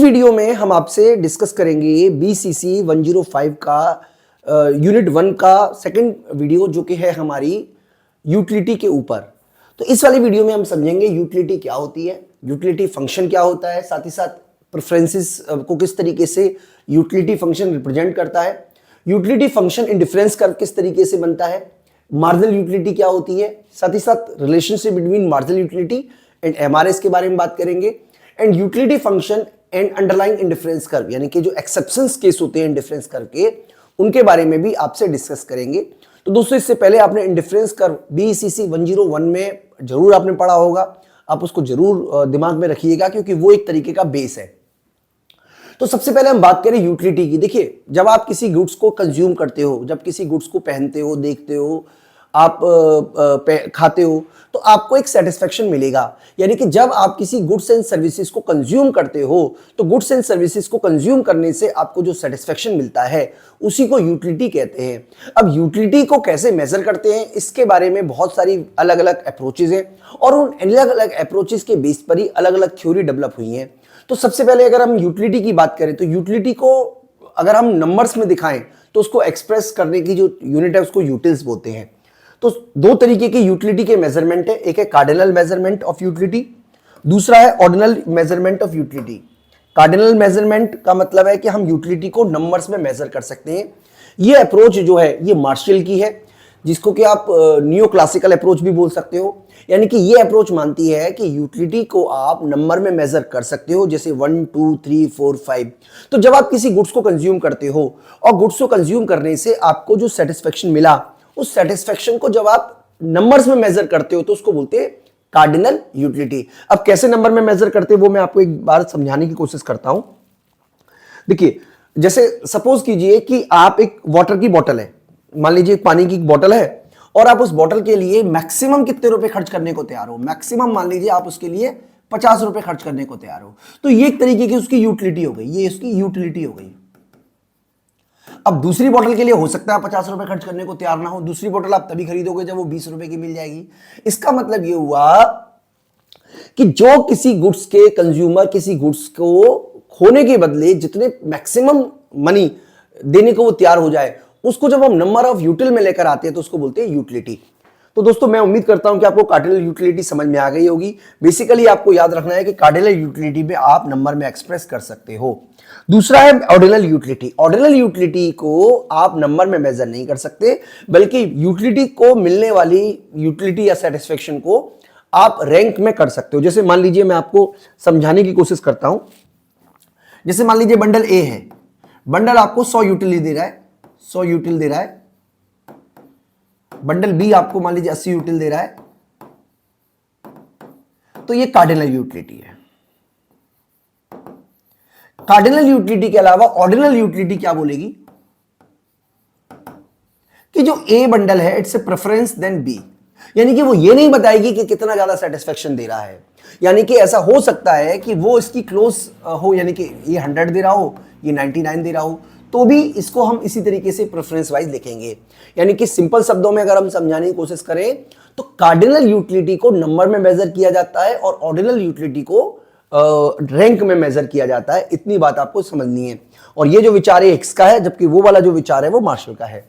Video में हम आपसे डिस्कस करेंगे BCC 105 का यूनिट 1 का सेकंड वीडियो जो कि है हमारी यूटिलिटी के ऊपर। तो इस वाली वीडियो में हम समझेंगे यूटिलिटी क्या होती है, यूटिलिटी फंक्शन क्या होता है, साथ ही साथ प्रेफरेंसेस को किस तरीके से यूटिलिटी फंक्शन रिप्रेजेंट करता है, यूटिलिटी फंक्शन इंडिफरेंस कर्व किस तरीके से बनता है, मार्जिनल यूटिलिटी क्या होती है, साथ ही साथ relationship between marginal utility and MRS के बारे में बात करेंगे, and utility function and underlying indifference curve यानी कि जो एक्सेप्शंस केस होते हैं इंडिफरेंस कर्व के, उनके बारे में भी आपसे डिस्कस करेंगे। तो दोस्तों इससे पहले आपने इंडिफरेंस कर्व BCC 101 में जरूर आपने पढ़ा होगा, आप उसको जरूर दिमाग में रखिएगा क्योंकि वो एक तरीके का बेस है। तो सबसे पहले हम बात करें यूटिलिटी की। देखिए, जब आप किसी गुड्स को कंज्यूम करते हो, जब किसी गुड्स को पहनते हो, देखते हो, आप खाते हो, तो आपको एक सेटिस्फेक्शन मिलेगा। यानी कि जब आप किसी गुड्स एंड सर्विसेज को कंज्यूम करते हो तो गुड्स एंड सर्विसेज को कंज्यूम करने से आपको जो सेटिस्फेक्शन मिलता है उसी को यूटिलिटी कहते हैं। अब यूटिलिटी को कैसे मेजर करते हैं इसके बारे में बहुत सारी अलग अलग अप्रोचेज हैं और उन अलग अलग अप्रोचेज के बेस पर ही अलग अलग थ्योरी डेवलप हुई हैं। तो सबसे पहले अगर हम यूटिलिटी की बात करें तो यूटिलिटी को अगर हम नंबर्स में दिखाएं तो उसको एक्सप्रेस करने की जो यूनिट है उसको यूटिल्स बोलते हैं। तो दो तरीके के यूटिलिटी के मेजरमेंट है, एक है कार्डिनल मेजरमेंट ऑफ यूटिलिटी, दूसरा है ordinal measurement of utility. Cardinal measurement का मतलब है कि हम यूटिलिटी को नंबर्स में मेजर कर सकते हैं। ये अप्रोच जो है ये मार्शल की है, जिसको कि आप नियो क्लासिकल अप्रोच भी बोल सकते हो। यानी कि ये अप्रोच मानती है कि यूटिलिटी को आप नंबर में मेजर कर सकते हो, जैसे 1 2 3 4 5। तो जब आप किसी गुड्स को कंज्यूम करते हो और गुड्स को कंज्यूम करने से आपको जो सेटिस्फेक्शन मिला, उस सेटिस्फेक्शन को जब आप नंबर्स में मेजर करते हो तो उसको बोलते हैं कार्डिनल यूटिलिटी। अब कैसे नंबर में मेजर करते हैं वो मैं आपको एक बार समझाने की कोशिश करता हूं। देखिए, जैसे सपोज कीजिए कि आप एक वाटर की बोतल है, मान लीजिए पानी की बोतल है, और आप उस बोतल के लिए मैक्सिमम कितने रुपए खर्च करने को तैयार हो। मैक्सिमम मान लीजिए आप उसके लिए 50 रुपए खर्च करने को तैयार हो। तो ये एक तरीके की उसकी यूटिलिटी हो गई, ये उसकी यूटिलिटी हो गई। अब दूसरी बोतल के लिए हो सकता है 50 रुपए खर्च करने को तैयार ना हो, दूसरी बोतल आप तभी खरीदोगे जब वो 20 रुपए की मिल जाएगी। इसका मतलब ये हुआ कि जो किसी गुड्स के कंज्यूमर किसी गुड्स को खोने के बदले जितने मैक्सिमम मनी देने को वो तैयार हो जाए, उसको जब हम नंबर ऑफ यूटिल में लेकर आते हैं तो उसको बोलते हैं यूटिलिटी। तो दोस्तों मैं उम्मीद करता हूं कि आपको कार्डिनल यूटिलिटी समझ में आ गई होगी। बेसिकली आपको याद रखना है कि कार्डिनल यूटिलिटी में आप नंबर में एक्सप्रेस कर सकते हो। दूसरा है ऑर्डिनल यूटिलिटी। ऑर्डिनल यूटिलिटी को आप नंबर में मेजर नहीं कर सकते, बल्कि यूटिलिटी को मिलने वाली यूटिलिटी या सेटिस्फेक्शन को आप रैंक में कर सकते हो। जैसे मान लीजिए मैं आपको समझाने की कोशिश करता हूं। जैसे मान लीजिए बंडल ए है, बंडल आपको 100 यूटिल दे रहा है, 100 यूटिल दे रहा है। बंडल बी आपको मान लीजिए 80 यूटिल दे रहा है। तो ये कार्डिनल यूटिलिटी है। कार्डिनल यूटिलिटी के अलावा ऑर्डिनल यूटिलिटी क्या बोलेगी कि जो ए बंडल है it's a preference than B. यानी कि वो ये नहीं बताएगी कि कितना ज्यादा सेटिस्फेक्शन दे रहा है। यानी कि ऐसा हो सकता है कि वो इसकी क्लोज हो, यानी कि ये 100 दे रहा हो, ये 99 दे रहा हो, तो भी इसको हम इसी तरीके से प्रेफरेंस वाइज लिखेंगे। यानी कि सिंपल शब्दों में अगर हम समझाने की कोशिश करें तो कार्डिनल यूटिलिटी को नंबर में मेजर किया जाता है और ऑर्डिनल यूटिलिटी को रैंक में मेजर किया जाता है। इतनी बात आपको समझनी है। और ये जो विचार है हिक्स का है, जबकि वो वाला जो विचार है वो मार्शल का है।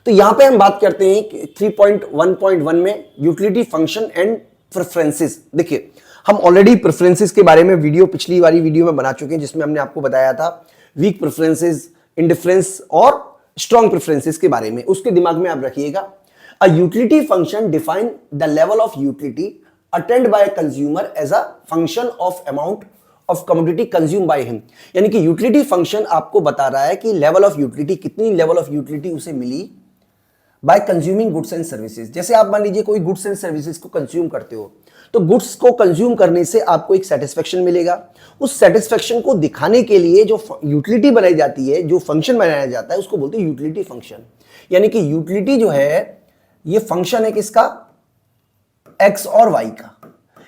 तो यहां पे हम बात करते हैं 3.1.1 में यूटिलिटी फंक्शन एंड प्रेफरेंसेस। देखिए, हम ऑलरेडी प्रेफरेंसेस के बारे में वीडियो पिछली वाली वीडियो में बना चुके हैं, जिसमें हमने आपको बताया था वीक प्रेफरेंसेस, इंडिफरेंस और स्ट्रॉन्ग प्रेफरेंसेस के बारे में। उसके दिमाग में आप रखिएगा, a utility function define the level of utility attend by consumer as a function of amount of commodity consume by him. यानी कि यूटिलिटी फंक्शन आपको बता रहा है कि लेवल ऑफ यूटिलिटी, कितनी लेवल ऑफ यूटिलिटी उसे मिली by consuming goods and services. जैसे आप मान लीजिए कोई गुड्स एंड सर्विसेज को कंज्यूम करते हो, तो गुड्स को कंज्यूम करने से आपको एक सेटिस्फेक्शन मिलेगा। उस सेटिस्फेक्शन को दिखाने के लिए जो यूटिलिटी बनाई जाती है, जो फंक्शन बनाया जाता है, उसको बोलते हैं यूटिलिटी फंक्शन। यानी कि यूटिलिटी जो है ये फंक्शन है किसका, एक्स और वाई का।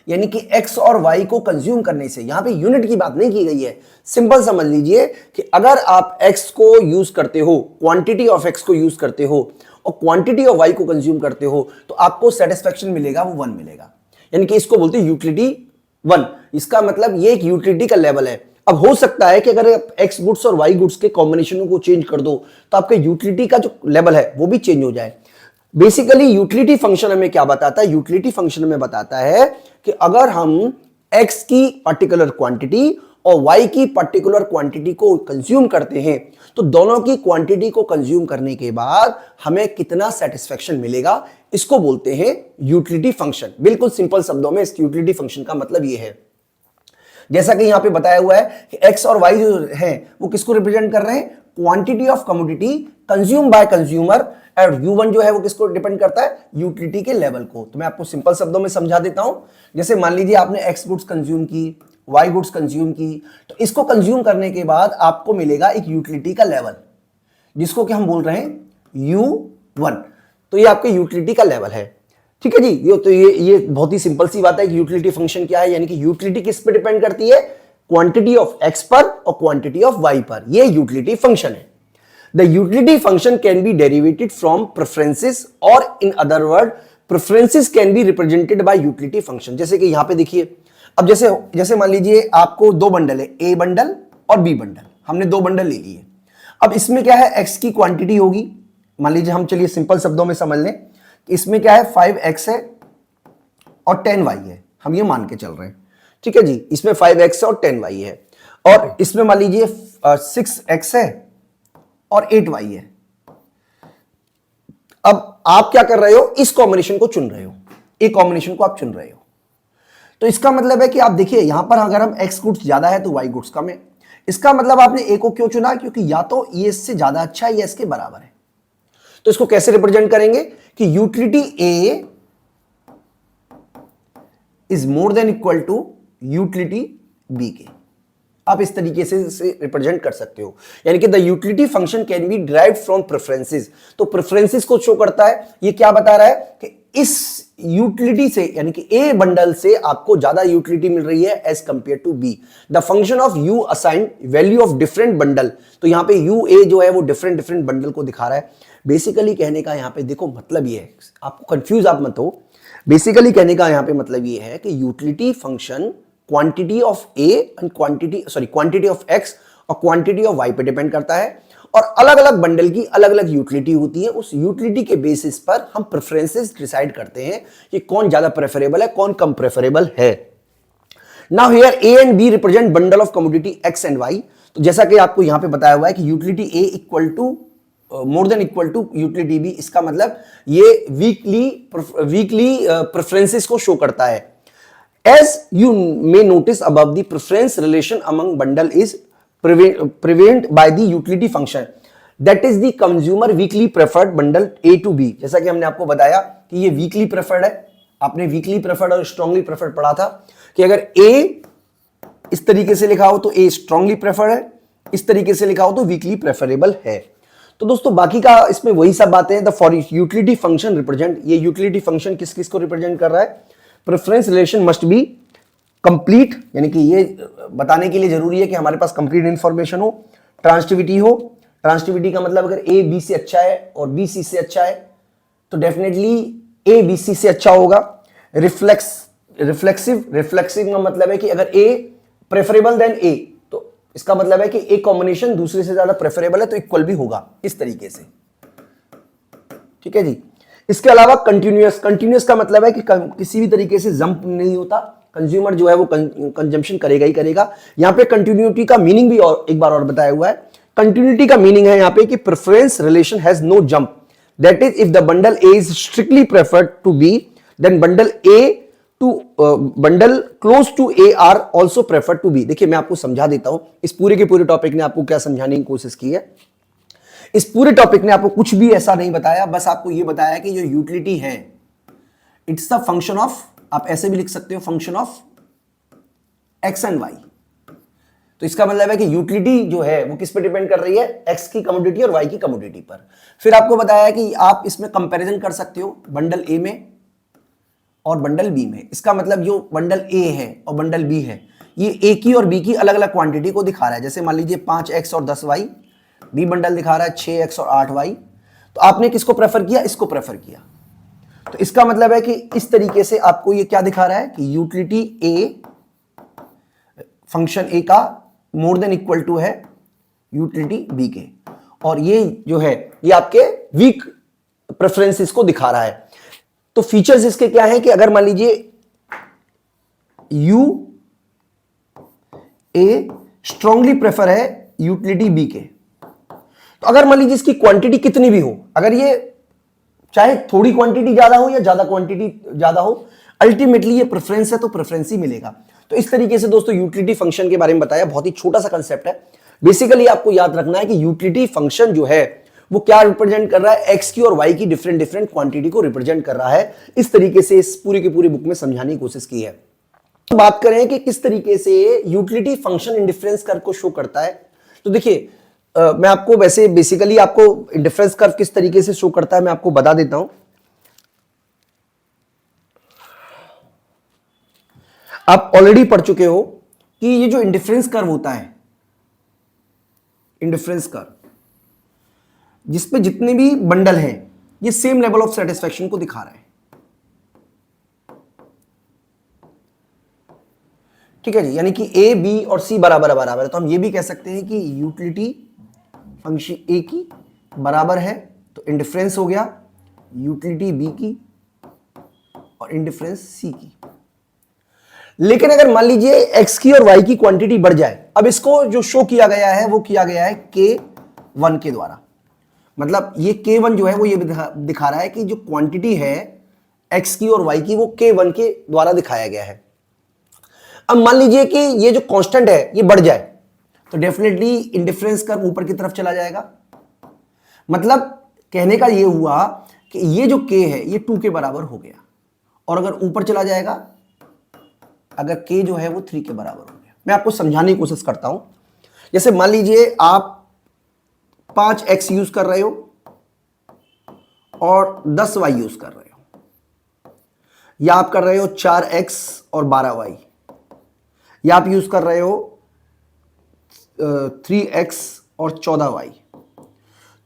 यानी कि एक्स और वाई को कंज्यूम करने से, यहां पे यूनिट की बात नहीं की गई है। सिंपल समझ लीजिए कि अगर आप एक्स को यूज करते हो, क्वांटिटी ऑफ एक्स को यूज करते हो और क्वांटिटी ऑफ वाई को कंज्यूम करते हो, तो आपको सेटिस्फेक्शन मिलेगा, वो 1 मिलेगा। यानी कि इसको बोलते हैं यूटिलिटी 1। इसका मतलब ये एक यूटिलिटी का लेवल है। अब हो सकता है कि अगर आप एक्स गुड्स और वाई गुड्स के कॉम्बिनेशन को चेंज कर दो तो आपके यूटिलिटी का जो लेवल है वो भी चेंज हो जाए। बेसिकली यूटिलिटी फंक्शन हमें क्या बताता है? यूटिलिटी फंक्शन हमें बताता है कि अगर हम एक्स की पर्टिकुलर क्वांटिटी और वाई की पर्टिकुलर क्वांटिटी को कंज्यूम करते हैं तो दोनों की क्वांटिटी को कंज्यूम करने के बाद हमें कितना सेटिस्फेक्शन मिलेगा, इसको बोलते हैं यूटिलिटी फंक्शन। बिल्कुल सिंपल शब्दों में इस यूटिलिटी फंक्शन का मतलब यह है, जैसा कि यहां पे बताया हुआ है कि एक्स और वाई जो है वो किसको रिप्रेजेंट कर रहे हैं? Quantity of commodity consume by consumer, और U1 जो है वो किसको डिपेंड करता है? यूटिलिटी के लेवल को। तो मैं आपको सिंपल शब्दों में समझा देता हूं। जैसे मान लीजिए आपने एक्स गुड्स कंज्यूम की, वाई गुड्स कंज्यूम की, तो इसको कंज्यूम करने के बाद आपको मिलेगा एक यूटिलिटी का लेवल, जिसको कि हम बोल रहे हैं U1। तो ये आपके यूटिलिटी का लेवल है, ठीक है जी। ये बहुत ही सिंपल सी बात है कि यूटिलिटी फंक्शन क्या है, यानी कि यूटिलिटी किस पे डिपेंड करती है? क्वांटिटी ऑफ एक्स पर और क्वांटिटी ऑफ वाई पर। ये यूटिलिटी फंक्शन है। The utility function can be derivated from preferences, और in other word preferences can be represented by utility function. जैसे कि यहां पे देखिए, अब जैसे मान लीजिए आपको दो बंडल है, ए बंडल और बी बंडल, हमने दो बंडल ले लिए। अब इसमें क्या है? एक्स की क्वांटिटी होगी, मान लीजिए हम चलिए सिंपल शब्दों में समझ लें, इसमें क्या है? 5x है और 10y है, हम ये मान के चल रहे हैं, ठीक है जी। इसमें 5x है और 10y है, और इसमें मान लीजिए 6x है और 8y है। अब आप क्या कर रहे हो? इस कॉम्बिनेशन को चुन रहे हो, एक कॉम्बिनेशन को आप चुन रहे हो। तो इसका मतलब है कि आप देखिए यहां पर अगर हम x गुड्स ज्यादा है तो y गुड्स कम है। इसका मतलब आपने a को क्यों चुना? क्योंकि या तो ये इससे ज्यादा अच्छा है या इसके बराबर है। तो इसको कैसे रिप्रेजेंट करेंगे कि utility A is more than equal to utility B के। आप इस तरीके से रिप्रेजेंट कर सकते हो, यानी कि the utility function can B derived from preferences. तो प्रेफरेंसेस को शो करता है। ये क्या बता रहा है कि इस यूटिलिटी से, यानी कि ए बंडल से आपको ज्यादा यूटिलिटी मिल रही है as compare to B. The function of U assign value of different bundle. तो यहां पे यू ए जो है वो डिफरेंट डिफरेंट बंडल को दिखा रहा है। बेसिकली कहने का यहां पे देखो मतलब ये है, आपको कंफ्यूज आप मत हो। बेसिकली कहने का यहां पे मतलब ये है कि utility function quantity of A and quantity of x और क्वांटिटी ऑफ वाई पे डिपेंड करता है, और अलग अलग बंडल की अलग अलग यूटिलिटी होती है। उस यूटिलिटी के बेसिस पर हम प्रेफरेंसेस डिसाइड करते हैं कि कौन ज्यादा प्रेफरेबल है, कौन कम प्रेफरेबल है। Now here A and B represent bundle of commodity X and Y. तो जैसा कि आपको यहां पे बताया हुआ है कि utility A equal to more than equal to utility B, इसका मतलब ये वीकली प्रेफरेंसेस को शो करता है। As you may notice above, the preference relation among bundle is prevailed by the utility function, that is the consumer weakly preferred bundle A to B। जैसा कि हमने आपको बताया कि ये weakly preferred है, आपने weakly preferred और strongly preferred पढ़ा था कि अगर A इस तरीके से लिखा हो तो A strongly preferred है, इस तरीके से लिखा हो तो weakly preferable है। तो दोस्तों बाकी का इसमें वही सब बातें हैं। The for utility function represent, ये यूटिलिटी फंक्शन किस किस को रिप्रेजेंट कर रहा है? Preference relation must be complete, यानी कि ये बताने के लिए जरूरी है कि हमारे पास कंप्लीट इंफॉर्मेशन हो, ट्रांसटिविटी हो। ट्रांसटिविटी का मतलब अगर ए बी से अच्छा है और बी सी से अच्छा है तो डेफिनेटली ए बी सी से अच्छा होगा। रिफ्लेक्सिव का मतलब है कि अगर ए प्रेफरेबल देन ए, तो इसका मतलब है कि एक कॉम्बिनेशन दूसरे से ज्यादा प्रेफरेबल है तो इक्वल भी होगा, इस तरीके से, ठीक है जी। इसके अलावा कंटिन्यूअस का मतलब है कि किसी भी तरीके से जंप नहीं होता, कंज्यूमर जो है वो कंजम्पशन करेगा ही करेगा। यहां पे कंटिन्यूटी का मीनिंग भी और एक बार और बताया हुआ है। कंटिन्यूटी का मीनिंग है यहां पे कि preference relation has no jump, that is if the bundle A is strictly preferred to B, then bundle close to A are also preferred to B. देखिए मैं आपको समझा देता हूं, इस पूरे के पूरे टॉपिक ने आपको क्या समझाने की कोशिश की है। इस पूरे टॉपिक ने आपको कुछ भी ऐसा नहीं बताया, बस आपको यह बताया कि जो यूटिलिटी है इट्स द फंक्शन ऑफ, आप ऐसे भी लिख सकते हो, function of X and Y. तो इसका मतलब है कि यूटिलिटी जो है वो किस पे डिपेंड कर रही है? एक्स की कमोडिटी और वाई की कमोडिटी पर। फिर आपको बताया कि आप इसमें कंपैरिजन कर सकते हो बंडल ए में और बंडल बी में। इसका मतलब जो बंडल ए है और बंडल बी है ये ए की और बी की अलग अलग क्वांटिटी को दिखा रहा है। जैसे मान लीजिए 5x और 10y, बी बंडल दिखा रहा है 6x और 8y। तो आपने किसको प्रेफर किया? इसको प्रेफर किया। तो इसका मतलब है कि इस तरीके से आपको ये क्या दिखा रहा है कि यूटिलिटी ए, फंक्शन ए का मोर देन इक्वल टू है यूटिलिटी बी के, और ये जो है ये आपके वीक प्रेफरेंसेस को दिखा रहा है। तो फीचर्स इसके क्या है कि अगर मान लीजिए यू ए स्ट्रांगली प्रेफर है यूटिलिटी बी के, तो अगर मान लीजिए इसकी क्वांटिटी कितनी भी हो, अगर ये चाहे थोड़ी क्वांटिटी ज्यादा हो या ज्यादा क्वांटिटी ज्यादा हो, अल्टीमेटली ये प्रेफरेंस है तो प्रेफरेंस ही मिलेगा। तो इस तरीके से दोस्तों यूटिलिटी फंक्शन के बारे में बताया, बहुत ही छोटा सा कंसेप्ट है। बेसिकली आपको याद रखना है कि यूटिलिटी फंक्शन जो है वो क्या रिप्रेजेंट कर रहा है, एक्स की और वाई की डिफरेंट डिफरेंट क्वांटिटी को रिप्रेजेंट कर रहा है। इस तरीके से इस पूरी की पूरी बुक में समझाने की कोशिश की है। तो बात करें कि किस तरीके से यूटिलिटी फंक्शन इंडिफरेंस कर्व को शो करता है, तो देखिए मैं आपको वैसे बेसिकली आपको इंडिफरेंस कर्व किस तरीके से शो करता है मैं आपको बता देता हूं। आप ऑलरेडी पढ़ चुके हो कि ये जो इंडिफरेंस कर्व होता है, इंडिफरेंस कर्व जिसपे जितने भी बंडल हैं ये सेम लेवल ऑफ सेटिस्फेक्शन को दिखा रहा है। ठीक है जी, यानी कि ए बी और सी बराबर बराबर है, तो हम ये भी कह सकते हैं कि यूटिलिटी फंक्शन ए की बराबर है, तो इंडिफरेंस हो गया यूटिलिटी बी की और इंडिफरेंस सी की। लेकिन अगर मान लीजिए एक्स की और वाई की क्वांटिटी बढ़ जाए, अब इसको जो शो किया गया है वो किया गया है K1 के द्वारा, मतलब ये K1 जो है वो ये दिखा रहा है कि जो क्वांटिटी है एक्स की और वाई की वो K1 के द्वारा दिखाया गया है। अब मान लीजिए कि ये जो कांस्टेंट है ये बढ़ जाए, तो डेफिनेटली इंडिफरेंस कर्व ऊपर की तरफ चला जाएगा। मतलब कहने का ये हुआ कि ये जो K है ये 2 के बराबर हो गया, और अगर ऊपर चला जाएगा, अगर K जो है वो 3 के बराबर हो गया। मैं आपको समझाने की कोशिश करता हूं। जैसे मान लीजिए आप 5x यूज कर रहे हो और 10y यूज कर रहे हो, या आप कर रहे हो 4x और 12y, या आप यूज कर रहे हो 3x और 14y,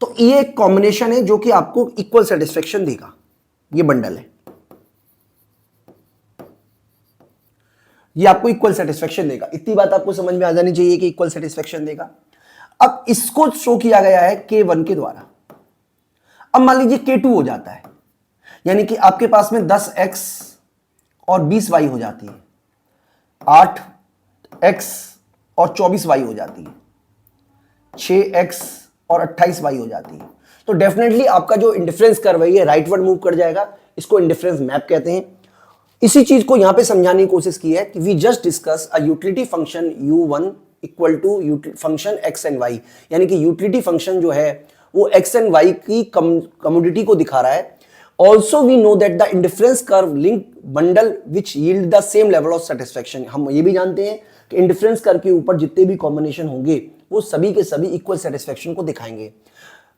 तो ये एक कॉम्बिनेशन है जो कि आपको इक्वल सेटिस्फेक्शन देगा। ये बंडल है, ये आपको इक्वल सेटिस्फेक्शन देगा। इतनी बात आपको समझ में आ जानी चाहिए कि इक्वल सेटिस्फेक्शन देगा। अब इसको शो किया गया है K1 के द्वारा। अब मान लीजिए K2 हो जाता है, यानी कि आपके पास में 10x और 20y हो जाती है, 8x और 24y हो जाती है, 6x और 28y हो जाती है। तो डेफिनेटली आपका जो इंडिफरेंस कर्व है ये राइटवर्ड मूव कर जाएगा। इसको इंडिफरेंस मैप कहते हैं। इसी चीज को यहां पे समझाने की कोशिश की है कि we just discuss a utility function u1 equal to function x and y, यानी कि यूटिलिटी फंक्शन जो है वो x एंड y की कमोडिटी को दिखा रहा है। Also we know that the indifference curve link bundle which yield the same level of satisfaction. हम ये भी जानते हैं कि इंडिफरेंस कर्व के ऊपर जितने भी कॉम्बिनेशन होंगे वो सभी के सभी इक्वल सेटिस्फेक्शन को दिखाएंगे।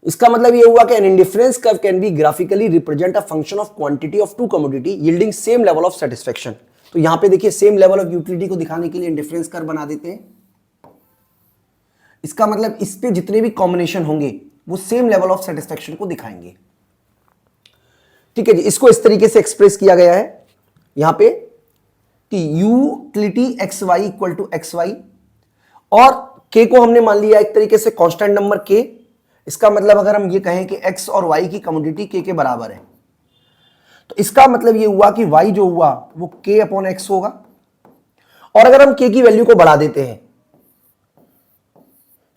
इसका मतलब ये हुआ कि an indifference curve can be graphically represent a function of quantity of two commodity yielding same level of satisfaction. तो यहां पे देखिए सेम लेवल ऑफ यूटिलिटी को दिखाने के लिए इंडिफरेंस कर्व बना देते हैं। इसका मतलब इस पे जितने भी कॉम्बिनेशन होंगे वो सेम लेवल ऑफ सेटिस्फेक्शन को दिखाएंगे। ठीक है जी, इसको इस तरीके से एक्सप्रेस किया गया है यहां पे कि utility X Y equal to X Y, और के को हमने मान लिया एक तरीके से कांस्टेंट नंबर के। इसका मतलब अगर हम ये कहें कि x और y की कमोडिटी के बराबर है, तो इसका मतलब ये हुआ कि y जो हुआ वो k अपॉन एक्स होगा। और अगर हम k की वैल्यू को बढ़ा देते हैं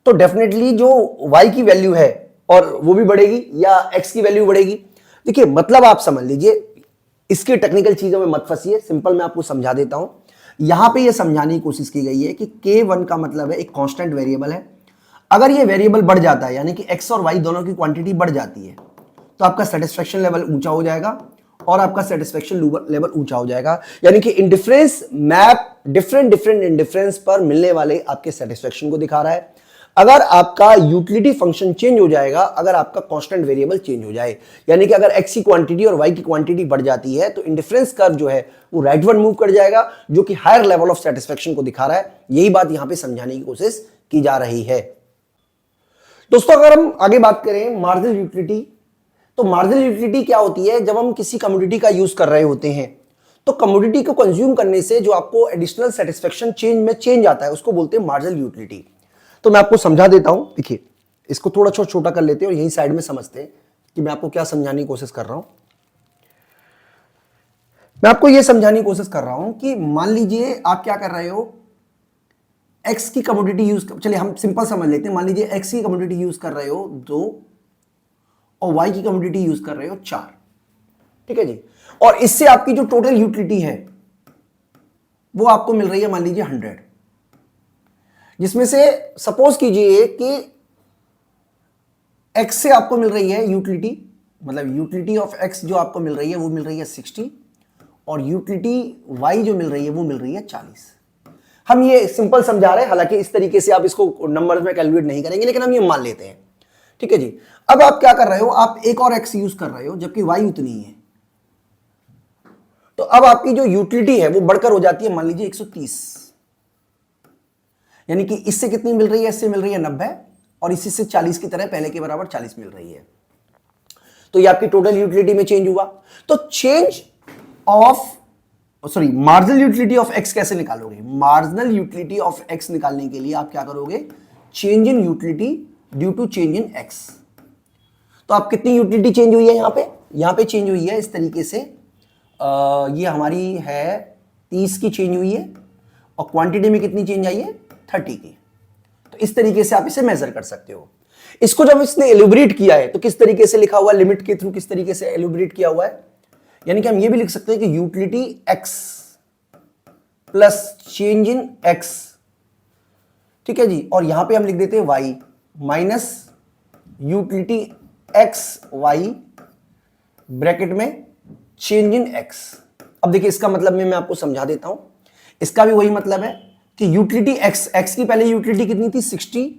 तो डेफिनेटली जो y की वैल्यू है और वो भी बढ़ेगी या x की वैल्यू बढ़ेगी। देखिए मतलब आप समझ लीजिए, इसके टेक्निकल चीजों में मत फंसिए, सिंपल मैं आपको समझा देता हूं। यहां पे ये समझाने की कोशिश की गई है कि k1 का मतलब है एक कांस्टेंट वेरिएबल है। अगर ये वेरिएबल बढ़ जाता है, यानी कि x और y दोनों की क्वांटिटी बढ़ जाती है, तो आपका सेटिस्फेक्शन लेवल ऊंचा हो जाएगा और आपका सेटिस्फेक्शन लेवल ऊंचा हो जाएगा। यानी कि indifference map different different indifference पर मिलने वाले आपके सेटिस्फेक्शन को दिखा रहा है। अगर आपका यूटिलिटी फंक्शन चेंज हो जाएगा, अगर आपका कांस्टेंट वेरिएबल चेंज हो जाए, यानी कि अगर x की क्वांटिटी और y की क्वांटिटी बढ़ जाती है, तो इंडिफरेंस कर्व जो है वो राइटवर्ड मूव कर जाएगा, जो कि हायर लेवल ऑफ सेटिस्फेक्शन को दिखा रहा है। यही बात यहां पे समझाने की कोशिश की जा रही है। दोस्तों अगर हम आगे बात करें मार्जिनल यूटिलिटी, तो मार्जिनल यूटिलिटी क्या होती है? जब हम किसी कमोडिटी का यूज कर रहे होते हैं तो कमोडिटी को कंज्यूम करने से जो आपको एडिशनल सेटिस्फेक्शन चेंज आता है उसको बोलते हैं मार्जिनल यूटिलिटी। तो मैं आपको समझा देता हूं, देखिए इसको थोड़ा छोटा कर लेते हैं और यही साइड में समझते हैं कि मैं आपको क्या समझाने की कोशिश कर रहा हूं। मैं आपको यह समझाने की कोशिश कर रहा हूं कि मान लीजिए आप क्या कर रहे हो, एक्स की कमोडिटी यूज, चलिए हम सिंपल समझ लेते हैं, मान लीजिए एक्स की कमोडिटी यूज कर रहे हो 2 और वाई की कमोडिटी यूज कर रहे हो 4, ठीक है जी। और इससे आपकी जो टोटल यूटिलिटी है वो आपको मिल रही है मान लीजिए 100, जिसमें से सपोज कीजिए कि एक्स से आपको मिल रही है यूटिलिटी, मतलब यूटिलिटी ऑफ एक्स जो आपको मिल रही है वो मिल रही है 60 और यूटिलिटी वाई जो मिल रही है वो मिल रही है 40। हम ये सिंपल समझा रहे हैं, हालांकि इस तरीके से आप इसको नंबर्स में कैलकुलेट नहीं करेंगे, लेकिन हम ये मान लेते हैं, ठीक है जी। अब आप क्या कर रहे हो, आप एक और एक्स यूज कर रहे हो जबकि वाई उतनी ही है, तो अब आपकी जो यूटिलिटी है वो बढ़कर हो जाती है मान लीजिए 130, यानी कि इससे कितनी मिल रही है, इससे मिल रही है 90 और इसी से 40 की तरह पहले के बराबर 40 मिल रही है। तो ये आपकी टोटल यूटिलिटी में चेंज हुआ। तो change of marginal utility of x कैसे निकालोगे? मार्जिनल यूटिलिटी ऑफ एक्स निकालने के लिए आप क्या करोगे, change in utility due to change in X. तो आप कितनी यूटिलिटी चेंज हुई है यहां पे चेंज हुई है इस तरीके से, ये हमारी है 30 की चेंज हुई है और क्वांटिटी में कितनी चेंज आई है 30 की। तो इस तरीके से आप इसे मेजर कर सकते हो। इसको जब इसने एलिब्रेट किया है तो किस तरीके से लिखा हुआ है, लिमिट के थ्रू किस तरीके से एलिब्रेट किया हुआ है, यानी कि हम ये भी लिख सकते हैं कि utility x plus change in x, ठीक है जी, और यहां पे हम लिख देते हैं Y minus utility X Y bracket में चेंज इन एक्स। अब देखिए इसका मतलब मैं आपको समझा देता हूं, इसका भी वही मतलब है कि यूटिलिटी एक्स की पहले यूटिलिटी कितनी थी 60,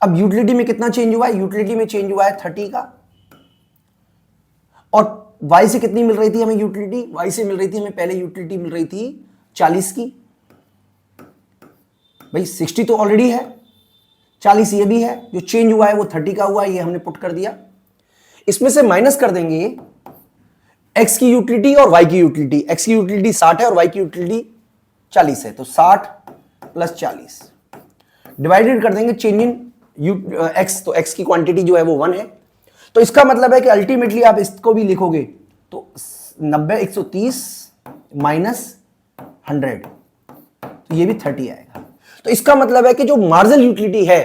अब यूटिलिटी में कितना चेंज हुआ है, यूटिलिटी में चेंज हुआ है 30 का, और y से कितनी मिल रही थी हमें यूटिलिटी, y से मिल रही थी हमें पहले यूटिलिटी मिल रही थी 40 की, भाई 60 तो ऑलरेडी है, 40 ये भी है, जो चेंज हुआ है वो 30 का हुआ है, ये हमने पुट कर दिया। इसमें से माइनस कर देंगे x की यूटिलिटी और y की यूटिलिटी, x की यूटिलिटी 60 है और y की यूटिलिटी 40 है, तो 60 प्लस 40 डिवाइडेड कर देंगे चेंज इन x, तो x की क्वांटिटी जो है वो 1 है। तो इसका मतलब है कि अल्टीमेटली आप इसको भी लिखोगे तो 90 130 माइनस 100, तो ये भी 30 आएगा। तो इसका मतलब है कि जो मार्जिनल यूटिलिटी है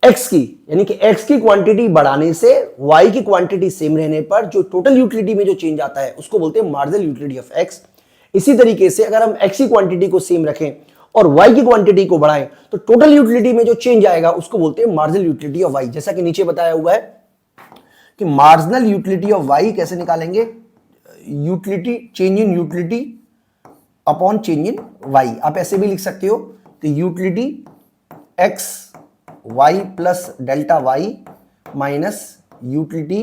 x की, यानी कि x की क्वांटिटी बढ़ाने से y की क्वांटिटी सेम रहने पर जो टोटल यूटिलिटी में जो चेंज आता है उसको बोलते हैं मार्जिनल यूटिलिटी ऑफ x। इसी तरीके से अगर हम x की क्वांटिटी को सेम रखें और y की क्वांटिटी को बढ़ाएं तो टोटल यूटिलिटी में जो चेंज आएगा उसको बोलते हैं मार्जिनल यूटिलिटी ऑफ y। जैसा कि नीचे बताया हुआ है कि मार्जिनल यूटिलिटी ऑफ y कैसे निकालेंगे, utility change in utility upon change in y। आप ऐसे भी लिख सकते हो कि utility x y plus delta y minus utility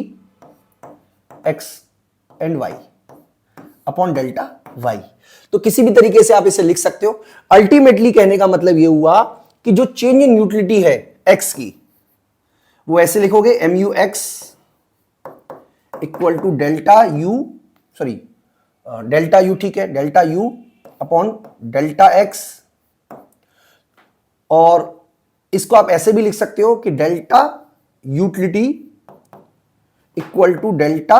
x and y upon delta y। तो किसी भी तरीके से आप इसे लिख सकते हो। अल्टीमेटली कहने का मतलब यह हुआ कि जो चेंज इन यूटिलिटी है x की वो ऐसे लिखोगे MUX equal to delta U, sorry delta U, ठीक है, delta U upon delta X, और इसको आप ऐसे भी लिख सकते हो कि delta utility equal to delta,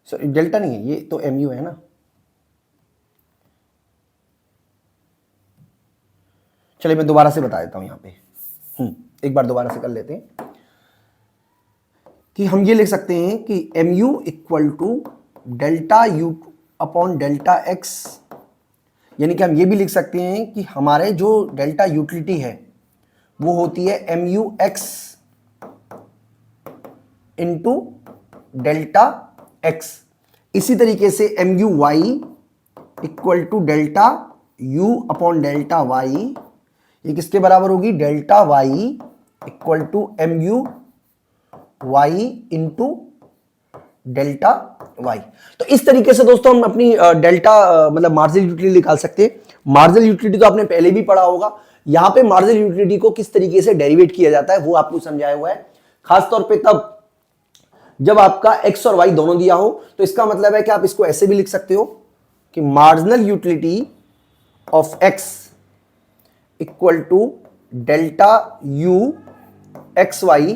sorry delta नहीं है ये तो MU है ना, चलिए मैं दोबारा से बता देता हूं यहां पे, एक बार दोबारा से कर लेते हैं कि हम ये लिख सकते हैं कि MU equal to delta U upon delta X, यानी कि हम ये भी लिख सकते हैं कि हमारे जो डेल्टा यूटिलिटी है वो होती है MUX इंटू डेल्टा एक्स। इसी तरीके से MUY equal to delta U upon delta Y, ये किसके बराबर होगी, डेल्टा Y equal to MUY into delta Y. तो इस तरीके से दोस्तों हम अपनी डेल्टा मतलब मार्जिनल यूटिलिटी निकाल सकते हैं। मार्जिनल यूटिलिटी तो आपने पहले भी पढ़ा होगा, यहां पे मार्जिनल यूटिलिटी को किस तरीके से डेरिवेट किया जाता है वो आपको समझाया हुआ है, खासतौर पे तब जब आपका x और y दोनों दिया हो, तो इसका मतलब है कि आप इसको ऐसे भी लिख सकते हो कि marginal utility of x equal to delta u X Y,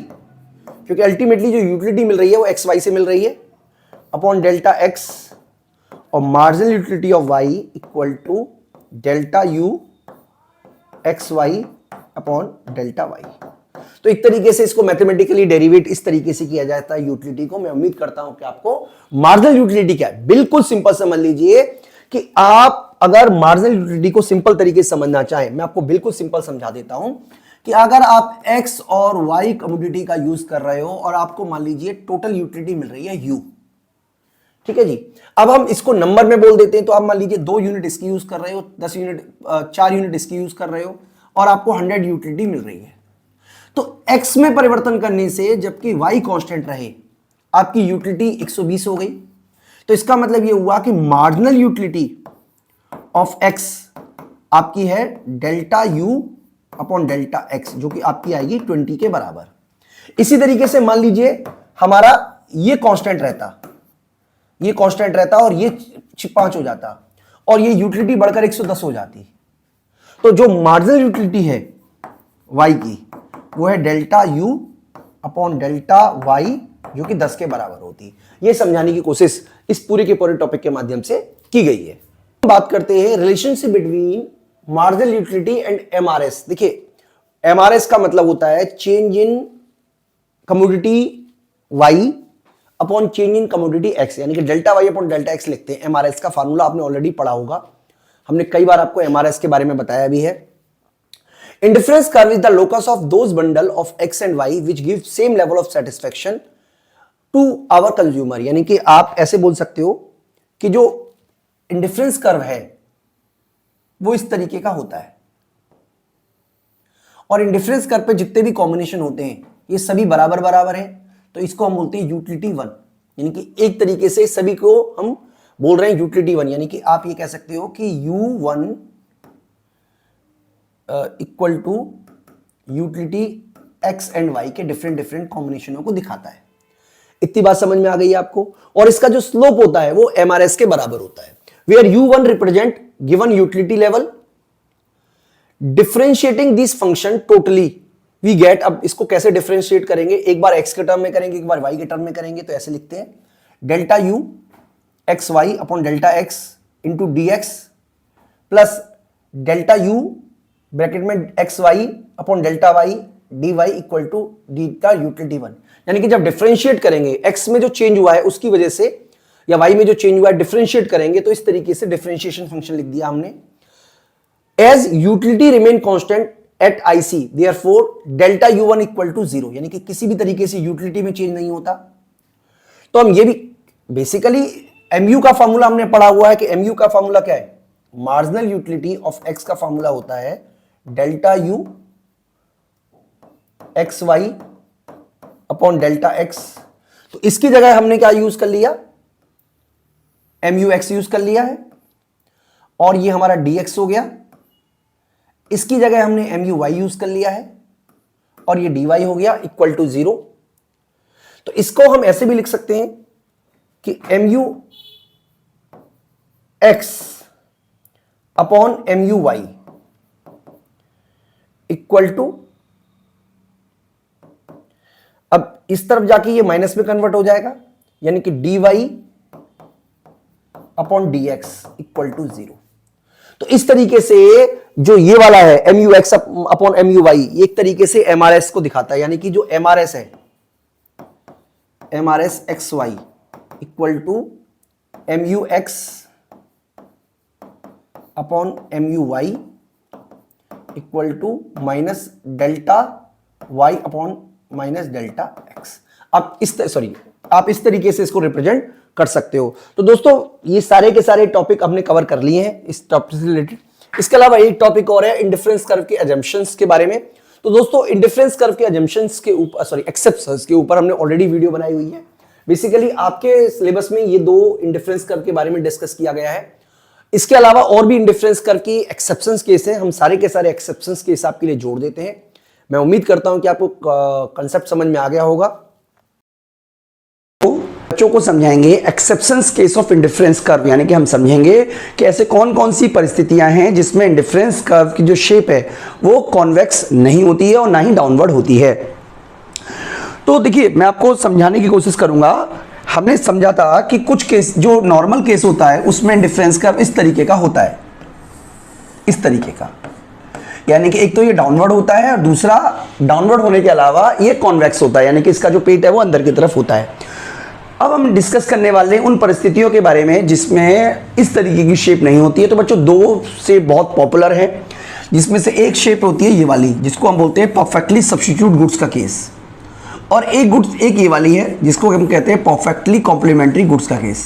क्योंकि अल्टीमेटली जो यूटिलिटी मिल रही है वो एक्स वाई से मिल रही है, अपॉन डेल्टा एक्स, और marginal utility of y equal to delta u X Y upon delta Y. तो एक तरीके से इसको मैथमेटिकली डेरिवेट इस तरीके से किया जाता है यूटिलिटी को। मैं उम्मीद करता हूं कि आपको मार्जिनल यूटिलिटी क्या है बिल्कुल सिंपल समझ लीजिए कि आप अगर मार्जिनल यूटिलिटी को सिंपल तरीके से समझना चाहें, मैं आपको बिल्कुल सिंपल समझा देता हूं कि अगर आप x और y कमोडिटी का यूज कर रहे हो और आपको मान लीजिए टोटल यूटिलिटी मिल रही है u, ठीक है जी। अब हम इसको नंबर में बोल देते हैं, तो आप मान लीजिए 2 यूनिट इसकी यूज कर रहे हो, 10 यूनिट 4 यूनिट इसकी यूज कर रहे हो और आपको 100 यूटिलिटी मिल रही है। तो x में परिवर्तन करने से जबकि y कांस्टेंट रहे आपकी यूटिलिटी 120 हो गई। तो इसका मतलब यह हुआ कि मार्जिनल यूटिलिटी ऑफ x आपकी है delta u upon delta x, जो कि आपकी आएगी 20 के बराबर। इसी तरीके से मान लीजिए हमारा ये कांस्टेंट रहता और ये 5 हो जाता और ये यूटिलिटी बढ़कर 110 हो जाती। तो जो मार्जिनल यूटिलिटी है y की वो है delta u upon delta y, जो कि 10 के बराबर होती। ये समझाने की कोशिश इस पूरे के पूरे टॉपिक के माध्यम से की गई है। बात करते हैं relationship between marginal utility and MRS. देखिए एमआरएस का मतलब होता है change in commodity y upon change in commodity x, यानी कि delta y upon delta x लिखते हैं। एमआरएस का फार्मूला आपने ऑलरेडी पढ़ा होगा, हमने कई बार आपको एमआरएस के बारे में बताया भी है। Indifference curve is the locus of those bundle of x and y which give same level of satisfaction to our consumer। यानी कि आप ऐसे बोल सकते हो कि जो इंडिफरेंस कर्व है वो इस तरीके का होता है और इंडिफरेंस कर्व पे जितने भी कॉम्बिनेशन होते हैं ये सभी बराबर बराबर हैं, तो इसको हम बोलते हैं यूटिलिटी वन। यानी कि एक तरीके से सभी को हम बोल रहे हैं यूटिलिटी वन, यानी कि आप ये कह सकते हो कि u1 equal to utility x and y के डिफरेंट डिफरेंट कॉम्बिनेशनों को दिखाता है। इतनी बात समझ में आ गई है आपको। और इसका जो स्लोप होता है वो एमआरएस के बराबर होता है, where u1 represent given utility level, differentiating this function totally we get. अब इसको कैसे डिफरेंशिएट करेंगे, एक बार x के टर्म में करेंगे, एक बार y के टर्म में करेंगे, तो ऐसे लिखते हैं delta u X Y upon delta x into D X plus delta u bracket में X Y upon delta Y D Y equal to D का यूटिलिटी वन। यानी कि जब डिफरेंशिएट करेंगे एक्स में जो चेंज हुआ है उसकी वजह से या वाई में जो चेंज हुआ है डिफरेंशिएट करेंगे, तो इस तरीके से डिफरेंशिएशन फंक्शन लिख दिया हमने। As utility remain constant at IC therefore delta U one equal to 0, यानी कि किसी भी तरीके से यूटिलिटी में चेंज नहीं होता। तो हम ये भी बेसिकली एमयू का फॉर्मूला हमने पढ़ा हुआ है कि एमयू का फॉर्मूला क्या है, मार्जिनल यूटिलिटी ऑफ एक्स का फॉर्मूला होता है delta U X Y upon delta X. तो इसकी जगह हमने क्या यूज कर लिया, एम यू एक्स यूज कर लिया है और ये हमारा डी एक्स हो गया। इसकी जगह हमने एम यू वाई यूज कर लिया है और ये डी वाई हो गया इक्वल टू 0। तो इसको हम ऐसे भी लिख सकते हैं कि M U X upon M U Y equal to, अब इस तरफ जाके ये माइनस में कन्वर्ट हो जाएगा, यानी कि D Y upon D X equal to 0। तो इस तरीके से जो ये वाला है M U X upon M U Y, एक तरीके से एमआरएस को दिखाता है। यानी कि जो एमआरएस है MRS X Y equal to M U X upon M U Y equal to minus delta Y upon minus delta X. आप इस तरीके से इसको रिप्रेजेंट कर सकते हो। तो दोस्तों ये सारे के सारे टॉपिक हमने कवर कर लिए हैं इस टॉपिक से रिलेटेड। इसके अलावा एक टॉपिक और है इंडिफरेंस कर्व के अजम्पशंस के बारे में। तो दोस्तों इंडिफरेंस कर्व के अजम्पशंस के ऊपर एक्सेप्शंस के ऊपर हमने ऑलरेडी वीडियो बनाई हुई है। बेसिकली आपके सिलेबस में ये 2 इंडिफरेंस कर्व के बारे में डिस्कस किया गया है। इसके अलावा और भी इंडिफरेंस कर्व की एक्सेप्शंस केस हैं, हम सारे के सारे एक्सेप्शंस के हिसाब के लिए जोड़ देते हैं। मैं उम्मीद करता हूं कि आपको कंसेप्ट समझ में आ गया होगा। बच्चों को समझाएंगे exceptions case of indifference curve, यानी कि हम समझेंगे कि ऐसे कौन कौन सी परिस्थितियां हैं जिसमें इंडिफरेंस कर्व की जो शेप है वो कॉन्वेक्स नहीं होती है और ना ही डाउनवर्ड होती है। तो देखिए मैं आपको समझाने की कोशिश करूंगा। हमने समझा था कि कुछ केस, जो नॉर्मल केस होता है उसमें इंडिफरेंस कर्व इस तरीके का होता है, इस तरीके का, यानी कि एक तो ये डाउनवर्ड होता है और दूसरा डाउनवर्ड होने के अलावा ये कॉन्वेक्स होता है, यानी कि इसका जो पेट है वो अंदर की तरफ होता है। अब हम डिस्कस करने वाले हैं उन परिस्थितियों के बारे में जिसमें इस तरीके की शेप नहीं होती है। तो बच्चों दो से बहुत पॉपुलर है, जिसमें से एक शेप होती है ये वाली, जिसको हम बोलते हैं परफेक्टली सब्स्टिट्यूट गुड्स का केस, और एक ये वाली है जिसको हम कहते हैं परफेक्टली कॉम्प्लीमेंट्री गुड्स का केस।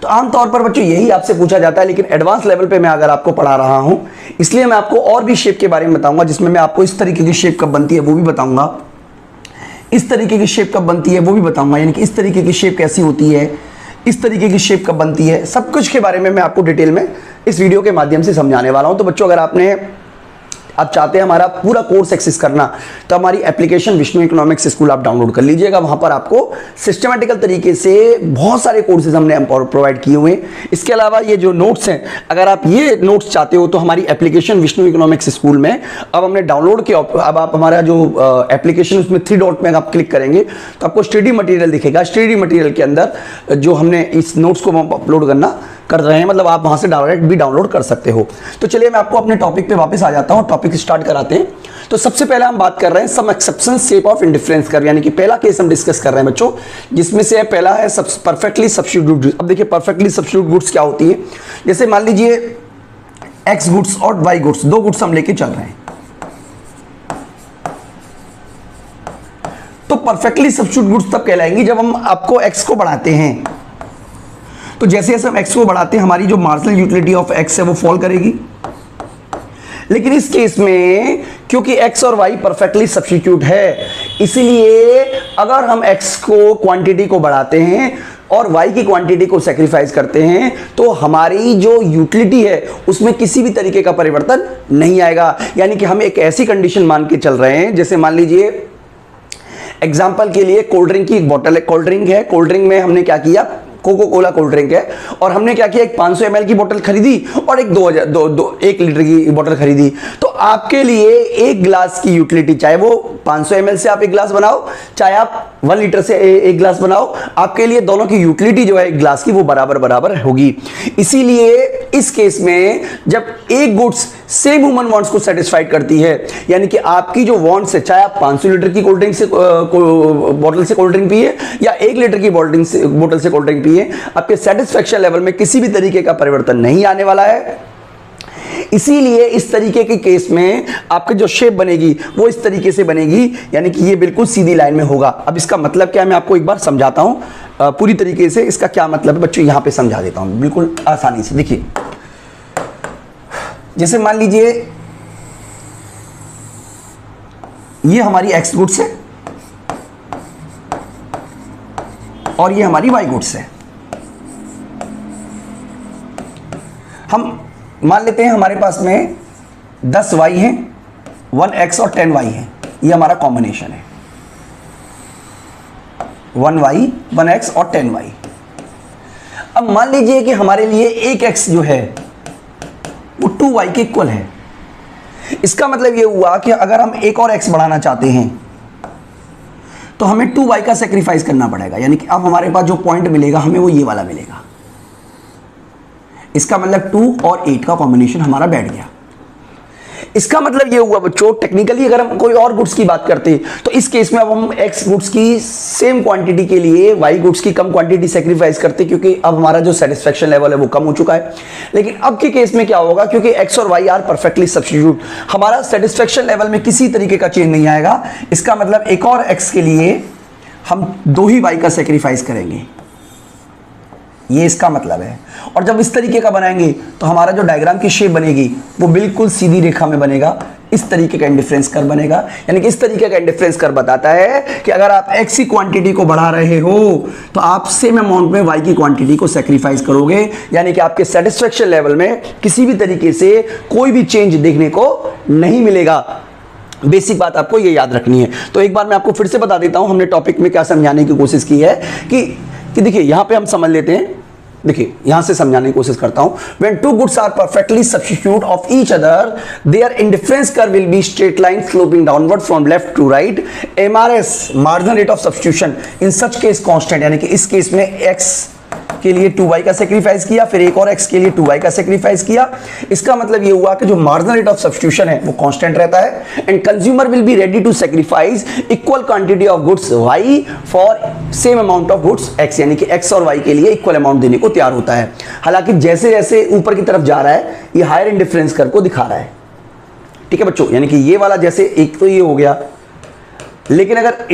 तो आमतौर पर बच्चों यही आपसे पूछा जाता है, लेकिन एडवांस लेवल पे मैं अगर आपको पढ़ा रहा हूं इसलिए मैं आपको और भी शेप के बारे में बताऊंगा, जिसमें मैं आपको इस तरीके की शेप कब बनती है वो भी बताऊंगा, इस तरीके की शेप कब बनती है वो भी बताऊंगा, यानी कि इस तरीके की शेप कैसी होती है, इस तरीके की शेप कब बनती है, सब कुछ के बारे में मैं आपको डिटेल में इस वीडियो के माध्यम से समझाने वाला हूं। तो बच्चों अगर आप चाहते हैं हमारा पूरा कोर्स एक्सेस करना, तो हमारी एप्लीकेशन विष्णु इकोनॉमिक्स स्कूल आप डाउनलोड कर लीजिएगा। वहां पर आपको सिस्टमैटिकल तरीके से बहुत सारे कोर्सेज हमने प्रोवाइड किए हुए हैं। इसके अलावा ये जो नोट्स हैं, अगर आप ये नोट्स चाहते हो तो हमारी एप्लीकेशन विष्णु इकोनॉमिक्स स्कूल में अब हमने डाउनलोड किया। अब आप हमारा जो एप्लीकेशन उसमें 3 डॉट में आप क्लिक करेंगे तो आपको स्टडी मटेरियल दिखेगा। स्टडी मटेरियल के अंदर जो हमने इस नोट्स को अपलोड कर रहे हैं, मतलब आप वहां से डायरेक्ट भी डाउनलोड कर सकते हो। तो चलिए मैं आपको अपने टॉपिक पे वापस आ जाता हूं, टॉपिक स्टार्ट कराते हैं। तो सबसे पहले हम बात कर रहे हैं some exception shape of indifference curve, यानी कि पहला केस हम डिस्कस कर रहे हैं बच्चों, जिसमें से पहला है परफेक्टली सब्स्टिट्यूट गुड्स। अब देखिए परफेक्टली सब्स्टिट्यूट गुड्स क्या होती है। जैसे मान लीजिए एक्स गुड्स और वाई गुड्स, दो गुड्स हम लेके चल रहे हैं, तो परफेक्टली सब्स्टिट्यूट गुड्स तब कहलाएंगी जब हम आपको एक्स को बढ़ाते हैं। तो जैसे जैसे हम x को बढ़ाते हैं हमारी जो मार्जिनल यूटिलिटी ऑफ x है वो फॉल करेगी। लेकिन इस केस में क्योंकि x और y परफेक्टली सब्स्टिट्यूट है, इसीलिए अगर हम x को क्वांटिटी को बढ़ाते हैं और y की क्वांटिटी को सेक्रीफाइस करते हैं तो हमारी जो यूटिलिटी है उसमें किसी भी तरीके का परिवर्तन नहीं आएगा। यानी कि हम एक ऐसी कंडीशन मान के चल रहे हैं, जैसे मान लीजिए एग्जाम्पल के लिए कोल्ड ड्रिंक की एक बोतल है, कोल्ड ड्रिंक में हमने क्या किया, कोको कोला कोल्ड ड्रिंक है, और हमने क्या किया, एक 500 ml की बोतल खरीदी और एक 1 लीटर की बोतल खरीदी। तो आपके लिए एक ग्लास की यूटिलिटी, चाहे वो 500 ml से आप एक ग्लास बनाओ, चाहे आप 1 लीटर से एक ग्लास बनाओ, आपके लिए दोनों की यूटिलिटी जो है एक ग्लास की वो बराबर होगी। इसीलिए इस केस में जब एक गुड्स सेम ह्यूमन वांट्स को सेटिस्फाइड करती है, यानी कि आपकी जो वांट्स है, चाहे आप 500 लीटर की कोल्ड ड्रिंक से बोतल से कोल्ड ड्रिंक पिए या 1 लीटर की बोतल से कोल्ड ड्रिंक पिए, आपके सेटिस्फैक्शन लेवल में किसी भी तरीके का परिवर्तन नहीं आने वाला है। इसीलिए इस तरीके के केस में आपकी जो शेप बनेगी वो इस तरीके से बनेगी, यानी कि ये बिल्कुल सीधी लाइन में होगा। अब इसका मतलब क्या है मैं आपको एक बार समझाता हूं पूरी तरीके से। इसका क्या मतलब है बच्चों, यहां पे समझा देता हूं बिल्कुल आसानी से। देखिए जैसे मान लीजिए ये हमारी एक्स गुड्स है और ये हमारी वाई गुड्स है। हम मान लेते हैं हमारे पास में 10 वाई है, 1 एक्स और 10 वाई है, ये हमारा कॉम्बिनेशन है, 1 वाई 1 एक्स और 10 वाई। अब मान लीजिए कि हमारे लिए एक एक्स जो है वो 2 वाई के इक्वल है। इसका मतलब ये हुआ कि अगर हम एक और एक्स बढ़ाना चाहते हैं तो हमें 2 वाई का सेक्रीफाइस करना पड़ेगा, यानी कि अब हमारे पास जो पॉइंट मिलेगा हमें वो ये वाला मिलेगा। इसका मतलब 2 और 8 का कॉम्बिनेशन हमारा बैठ गया। इसका मतलब ये हुआ बच्चों, टेक्निकली अगर हम कोई और गुड्स की बात करते तो इस केस में अब हम एक्स गुड्स की सेम क्वांटिटी के लिए वाई गुड्स की कम क्वांटिटी सेक्रीफाइस करते, क्योंकि अब हमारा जो सेटिस्फेक्शन लेवल है वो कम हो चुका है। लेकिन अब के केस में क्या होगा, क्योंकि एक्स और वाई आर परफेक्टली सब्स्टिट्यूट, हमारा सेटिस्फेक्शन लेवल में किसी तरीके का चेंज नहीं आएगा। इसका मतलब एक और एक्स के लिए हम 2 ही वाई का सेक्रीफाइस करेंगे, ये इसका मतलब है। और जब इस तरीके का बनाएंगे तो हमारा जो डायग्राम की शेप बनेगी वो बिल्कुल सीधी रेखा में बनेगा, इस तरीके का इंडिफरेंस कर्व बनेगा। यानी कि इस तरीके का इंडिफरेंस कर्व बताता है कि अगर आप एक्स की क्वांटिटी को बढ़ा रहे हो तो आप सेम अमाउंट में वाई की क्वांटिटी को सेक्रीफाइस करोगे, यानी कि आपके सेटिस्फेक्शन लेवल में किसी भी तरीके से कोई भी चेंज देखने को नहीं मिलेगा। बेसिक बात आपको ये याद रखनी है। तो एक बार मैं आपको फिर से बता देता हूं, हमने टॉपिक में क्या समझाने की कोशिश की है कि कि देखिए यहां पे हम समझ लेते हैं, देखिए यहां से समझाने की कोशिश करता हूं। When two goods are perfectly substitute of each other, their indifference curve will be straight line sloping downward from left to right. MRS marginal rate of substitution in such case constant, यानी कि इस case में x के लिए 2y का sacrifice किया, फिर एक और x के लिए 2y का सेक्रीफाइस किया। इसका मतलब ये हुआ कि जो मार्जिनल रेट ऑफ सब्स्टिट्यूशन है वो कांस्टेंट रहता है। And consumer will be ready to sacrifice equal quantity of goods y for same amount of goods x, यानी कि x और y के लिए इक्वल अमाउंट देने को तैयार होता है। हालांकि जैसे जैसे ऊपर की तरफ जा रहा है ये हायर इंडिफरेंस कर्व को दिखा रहा है, ठीक है बच्चों। यानी कि ये वाला जैसे एक तो ये हो गया, लेकिन अगर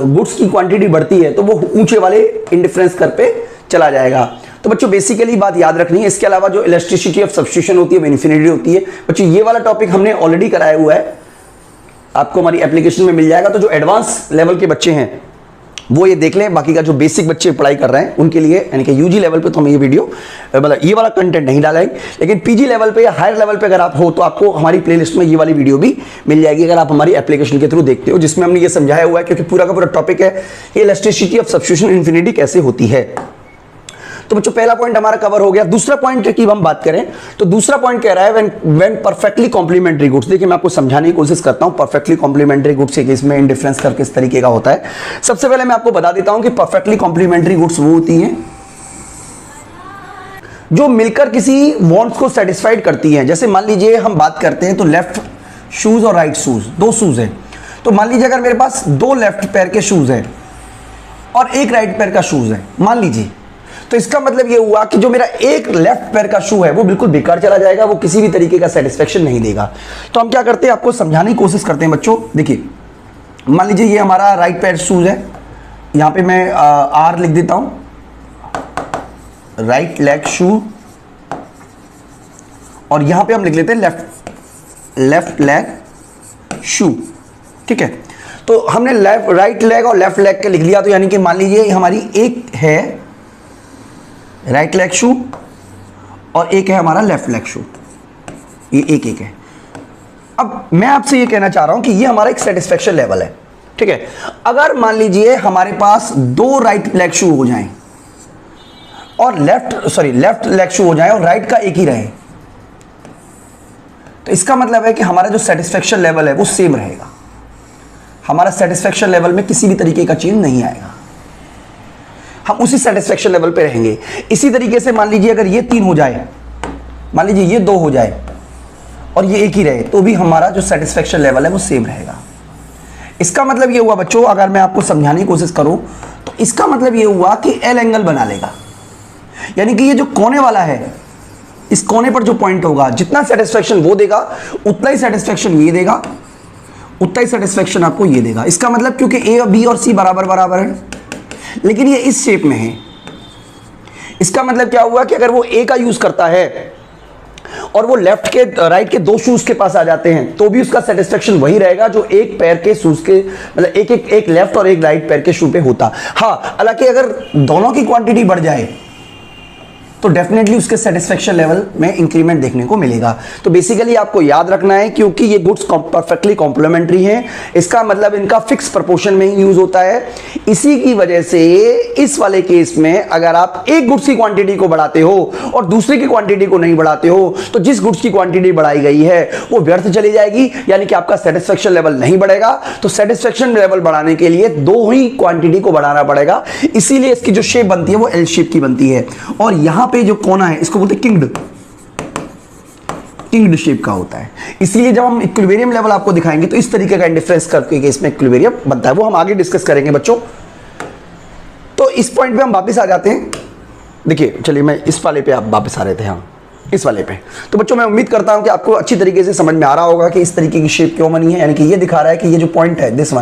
गुड्स की क्वांटिटी बढ़ती है तो वो ऊंचे वाले इंडिफरेंस कर्व पे चला जाएगा। तो बच्चों बेसिकली बात याद रखनी है। इसके अलावा जो इलास्टिसिटी ऑफ सब्स्टिट्यूशन होती है वो इन्फिनिटी होती है। बच्चों ये वाला टॉपिक हमने ऑलरेडी कराया हुआ है, आपको हमारी एप्लीकेशन में मिल जाएगा। तो जो एडवांस लेवल के बच्चे हैं वो ये देख लें, बाकी का जो बेसिक बच्चे पढ़ाई कर रहे हैं उनके लिए, यानी कि यूजी लेवल पे तो हम ये वीडियो मतलब ये वाला कंटेंट नहीं डालेंगे, लेकिन पीजी लेवल पे या हायर लेवल पे अगर आप हो तो आपको हमारी प्लेलिस्ट में ये वाली वीडियो भी मिल जाएगी, अगर आप हमारी एप्लीकेशन के थ्रू देखते हो, जिसमें हमने ये समझाया हुआ है। क्योंकि पूरा का पूरा टॉपिक है कि इलास्टिसिटी ऑफ सब्स्टिट्यूशन इन्फिनिटी कैसे होती है। तो बच्चों पहला पॉइंट हमारा कवर हो गया। दूसरा पॉइंट की हम बात करें तो दूसरा पॉइंट कह रहा है व्हेन परफेक्टली कॉम्प्लीमेंट्री गुड्स। देखिए मैं आपको समझाने की कोशिश करता हूं परफेक्टली कॉम्प्लीमेंट्री गुड्स के केस में इंडिफरेंस कर्व किस तरीके का होता है। सबसे पहले मैं आपको बता देता हूं कि परफेक्टली कॉम्प्लीमेंट्री गुड्स वो होती हैं जो मिलकर किसी वांट्स को सेटिस्फाइड करती हैं। जैसे मान लीजिए हम बात करते हैं तो लेफ्ट शूज और राइट शूज, दो शूज हैं। तो मान लीजिए अगर मेरे पास दो लेफ्ट पैर के शूज हैं और एक राइट पैर का शूज है मान लीजिए, तो इसका मतलब ये हुआ कि जो मेरा एक लेफ्ट पैर का शू है वो बिल्कुल बेकार चला जाएगा, वो किसी भी तरीके का सेटिस्फेक्शन नहीं देगा। तो हम क्या करते हैं, आपको समझाने की कोशिश करते हैं बच्चों। देखिए मान लीजिए ये हमारा राइट पैर शूज है, यहां पे मैं आर लिख देता हूं, राइट लेग शू, और यहां पे हम लिख लेते हैं लेफ्ट लेग शू, ठीक है। तो हमने राइट लेग और लेफ्ट लेग के लिख लिया। तो यानी कि मान लीजिए हमारी एक है राइट लेग शू और एक है हमारा लेफ्ट लेग शू, ये एक एक है। अब मैं आपसे ये कहना चाह रहा हूं कि ये हमारा एक सेटिस्फेक्शन लेवल है, ठीक है। अगर मान लीजिए हमारे पास दो राइट लेग शू हो जाएं और लेफ्ट लेग शू हो जाए और राइट का एक ही रहे, तो इसका मतलब है कि हमारा जो सेटिस्फेक्शन लेवल है वो सेम रहेगा। हमारा सेटिस्फेक्शन लेवल में किसी भी तरीके का चेंज नहीं आएगा, हम उसी सेटिस्फेक्शन लेवल पे रहेंगे। इसी तरीके से मान लीजिए अगर ये 3 हो जाए, मान लीजिए ये 2 हो जाए और ये एक ही रहे, तो भी हमारा जो सेटिस्फेक्शन लेवल है वो सेम रहेगा। इसका मतलब ये हुआ बच्चों, अगर मैं आपको समझाने की कोशिश करूं तो इसका मतलब ये हुआ कि एल एंगल बना लेगा। यानी कि ये जो कोने वाला है, इस कोने पर जो पॉइंट होगा, जितना सेटिस्फेक्शन वो देगा उतना ही सेटिस्फेक्शन ये देगा, उतना ही सेटिस्फेक्शन आपको ये देगा। इसका मतलब क्योंकि ए और बी और सी बराबर बराबर है, लेकिन ये इस शेप में है। इसका मतलब क्या हुआ कि अगर वो ए का यूज करता है और वो लेफ्ट के राइट के दो शूज के पास आ जाते हैं तो भी उसका सेटिस्फेक्शन वही रहेगा जो एक पैर के शूज के मतलब एक लेफ्ट और एक राइट पैर के शू पे होता। हाँ, हालांकि अगर दोनों की क्वांटिटी बढ़ जाए तो डेफिनेटली उसके सेटिस्फेक्शन लेवल में इंक्रीमेंट देखने को मिलेगा। तो बेसिकली आपको याद रखना है क्योंकि ये गुड्स परफेक्टली कॉम्प्लीमेंट्री हैं, इसका मतलब इनका फिक्स प्रोपोर्शन में ही यूज होता है। इसी की वजह से इस वाले केस में अगर आप एक गुड्स की क्वांटिटी को बढ़ाते हो और दूसरे की क्वांटिटी को नहीं बढ़ाते हो तो जिस गुड्स की क्वांटिटी बढ़ाई गई है वो व्यर्थ चली जाएगी, यानी कि आपका सेटिस्फेक्शन लेवल नहीं बढ़ेगा। तो सेटिस्फेक्शन लेवल बढ़ाने के लिए दो ही क्वांटिटी को बढ़ाना पड़ेगा, इसीलिए इसकी जो शेप बनती है वो एल शेप की बनती है। और यहां पे जो कोना है इसको बोलते हैं किंग्ड शेप का होता है। इसलिए जब हम इक्विलिब्रियम लेवल आपको दिखाएंगे तो इस तरीके का इंडिफरेंस कर्व के केस में इक्विलिब्रियम बनता है, वो हम आगे डिस्कस करेंगे बच्चों। तो इस पॉइंट पे हम वापस आ जाते हैं। देखिए चलिए मैं इस वाले पे आप वापस आ रहे थे, हाँ इस वाले पे। तो बच्चों मैं उम्मीद करता हूं कि आपको अच्छी तरीके से समझ में आ रहा होगा कि इस तरीके की शेप क्यों बनी है। यानी कि ये दिखा रहा है कि ये जो पॉइंट है दिस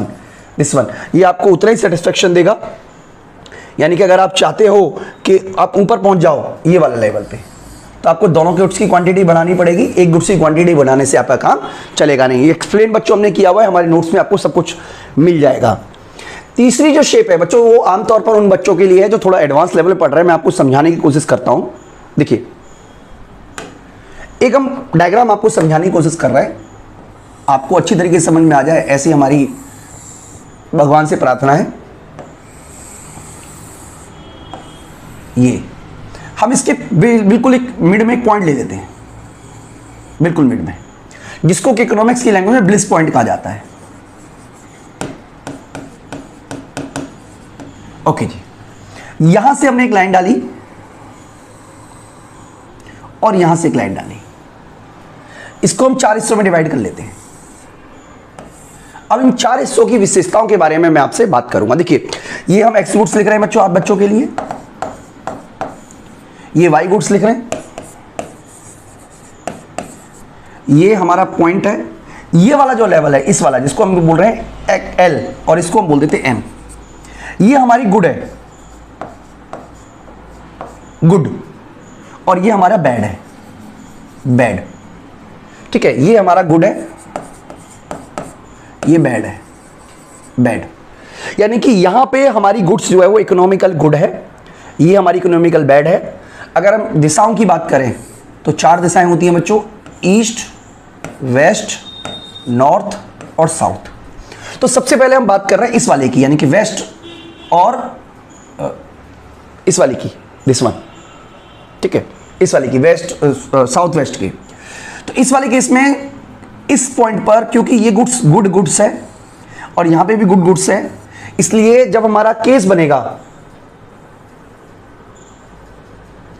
वन ये आपको उतना ही सेटिस्फेक्शन देगा। यानी कि अगर आप चाहते हो कि आप ऊपर पहुंच जाओ ये वाला लेवल पे तो आपको दोनों गुड्स की क्वांटिटी बढ़ानी पड़ेगी। एक गुड्स की क्वांटिटी बढ़ाने से आपका काम चलेगा नहीं। ये एक्सप्लेन बच्चों हमने किया हुआ है, हमारे नोट्स में आपको सब कुछ मिल जाएगा। तीसरी जो शेप है बच्चों वो आमतौर पर उन बच्चों के लिए है जो थोड़ा एडवांस लेवल पे पढ़ रहे हैं। मैं आपको समझाने की कोशिश करता हूं। देखिए एक हम डायग्राम आपको समझाने की कोशिश कर रहे हैं, आपको अच्छी तरीके से समझ में आ जाए, ऐसी हमारी भगवान से प्रार्थना है। ये हम इसके बिल्कुल एक मिड में एक पॉइंट ले लेते हैं, बिल्कुल मिड में, जिसको कि इकोनॉमिक्स की लैंग्वेज में ब्लिस पॉइंट कहा जाता है। ओके जी, यहां से हमने एक लाइन डाली और यहां से एक लाइन डाली, इसको हम 4 हिस्सों में डिवाइड कर लेते हैं। अब इन 4 हिस्सों की विशेषताओं के बारे में मैं आपसे बात करूंगा। देखिए, ये हम एक्स गुड्स लिख रहे हैं बच्चों, आप बच्चों के लिए, ये वाई गुड्स लिख रहे हैं, ये हमारा पॉइंट है, ये वाला जो लेवल है, इस वाला जिसको हम बोल रहे हैं एल और इसको हम बोल देते हैं एम, ये हमारी गुड है, गुड, और ये हमारा बैड है, बैड। ठीक है, ये हमारा गुड है, ये बैड है, बैड। यानी कि यहां पे हमारी गुड्स जो है वो इकोनॉमिकल गुड है, ये हमारी इकोनॉमिकल बैड है। अगर हम दिशाओं की बात करें तो 4 दिशाएं होती हैं बच्चों, ईस्ट, वेस्ट, नॉर्थ और साउथ। तो सबसे पहले हम बात कर रहे हैं इस वाले की, यानी कि वेस्ट और इस वाले की, दिस वन। ठीक है, इस वाले की, वेस्ट साउथ वेस्ट की। तो इस वाले केस में इस पॉइंट पर, क्योंकि ये गुड्स गुड गुड्स है और यहां पे भी गुड गुड्स है, इसलिए जब हमारा केस बनेगा,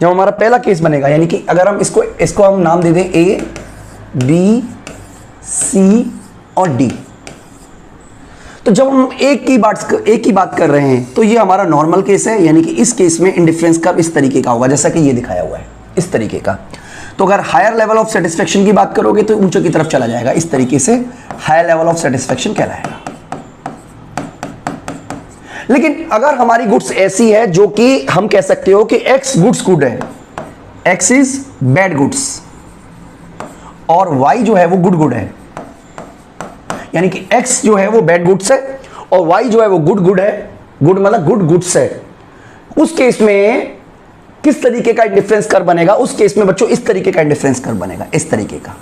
जब हमारा पहला केस बनेगा, यानी कि अगर हम इसको हम नाम दे दें ए, बी, सी और डी, तो जब हम एक की बात कर रहे हैं तो ये हमारा नॉर्मल केस है, यानी कि इस केस में इंडिफरेंस कर्व इस तरीके का होगा, जैसा कि ये दिखाया हुआ है, इस तरीके का। तो अगर हायर लेवल ऑफ सेटिस्फेक्शन की बात करोगे तो ऊंचे की तरफ चला जाएगा, इस तरीके से हायर लेवल ऑफ सेटिस्फेक्शन कहलाएगा। लेकिन अगर हमारी गुड्स ऐसी है जो कि हम कह सकते हो कि एक्स गुड्स गुड है, एक्स इज बैड गुड्स, और वाई जो है वो गुड गुड है, यानी कि एक्स जो है वो बैड गुड्स है और वाई जो है वो गुड गुड है, गुड मतलब गुड गुड्स है, उस केस में किस तरीके का इंडिफरेंस कर्व बनेगा? उस केस में बच्चों इस तरीके का इंडिफरेंस कर्व बनेगा, इस तरीके का,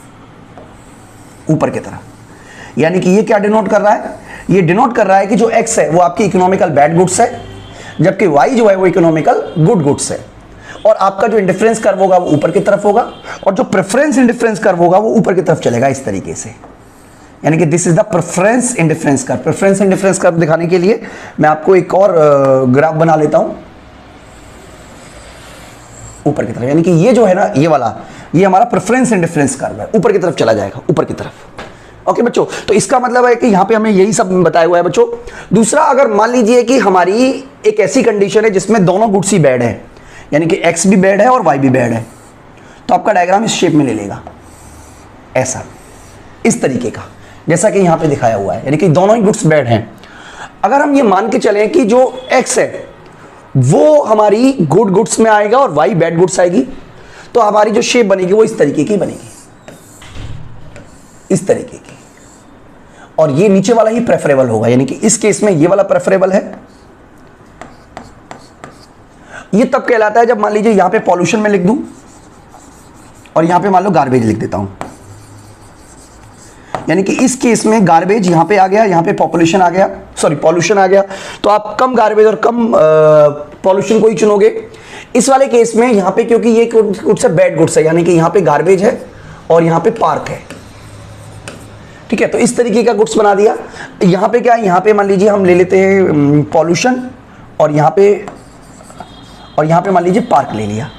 ऊपर की तरफ। यानी कि ये क्या डिनोट कर रहा है? ये डिनोट कर रहा है कि जो एक्स है वो आपकी इकोनॉमिकल बैड गुड्स है, जबकि वाई जो है वो इकोनॉमिकल गुड गुड्स है, और आपका जो इंडिफरेंस कर्व होगा वो ऊपर की तरफ होगा, और जो प्रेफरेंस इंडिफरेंस कर्व होगा वो ऊपर की तरफ चलेगा, इस तरीके से। यानी कि this is the preference indifference curve. Preference indifference curve दिखाने के लिए मैं आपको एक और ग्राफ बना लेता हूं ऊपर की तरफ, यानी कि ये जो है ना, ये वाला, ये हमारा प्रेफरेंस इंडिफरेंस कर्व है, ऊपर की तरफ चला जाएगा, ऊपर की तरफ। ओके बच्चों, तो इसका मतलब है कि यहां पे हमें यही सब बताया हुआ है बच्चों। दूसरा, अगर मान लीजिए कि हमारी एक ऐसी कंडीशन है जिसमें दोनों गुड्स ही बैड है, यानी कि एक्स भी बैड है और वाई भी बैड है, तो आपका डायग्राम इस शेप में ले लेगा, ऐसा, इस तरीके का, जैसा कि यहां पे दिखाया हुआ है, यानी कि दोनों ही गुड्स बैड हैं। अगर हम ये मान के चलें कि जो एक्स है वो हमारी गुड गुड्स में आएगा और वाई बैड गुड्स आएगी, तो हमारी जो शेप बनेगी वो इस तरीके की बनेगी, इस तरीके की, और ये नीचे वाला ही प्रेफरेबल होगा, यानी कि इस केस में ये वाला प्रेफरेबल है। ये तब कहलाता है जब मान लीजिए यहां पे पॉल्यूशन में लिख दूं और यहां पे मान लो गार्बेज लिख देता हूं, यानी कि इस केस में गार्बेज यहां पे आ गया, यहां पे पॉपुलेशन आ गया, सॉरी पॉल्यूशन आ गया, तो आप कम गार्बेज और कम पॉल्यूशन को ही चुनोगे। इस वाले केस में यहां पे क्योंकि ये गुड्स है, बैड गुड्स है, यानी कि यहां पे गार्बेज है और यहां पे पार्क है, ठीक है, तो इस तरीके का गुड्स बना दिया। यहां पे क्या है, यहां पे मान लीजिए हम ले लेते हैं पॉल्यूशन, और यहां पे मान लीजिए पार्क ले लिया।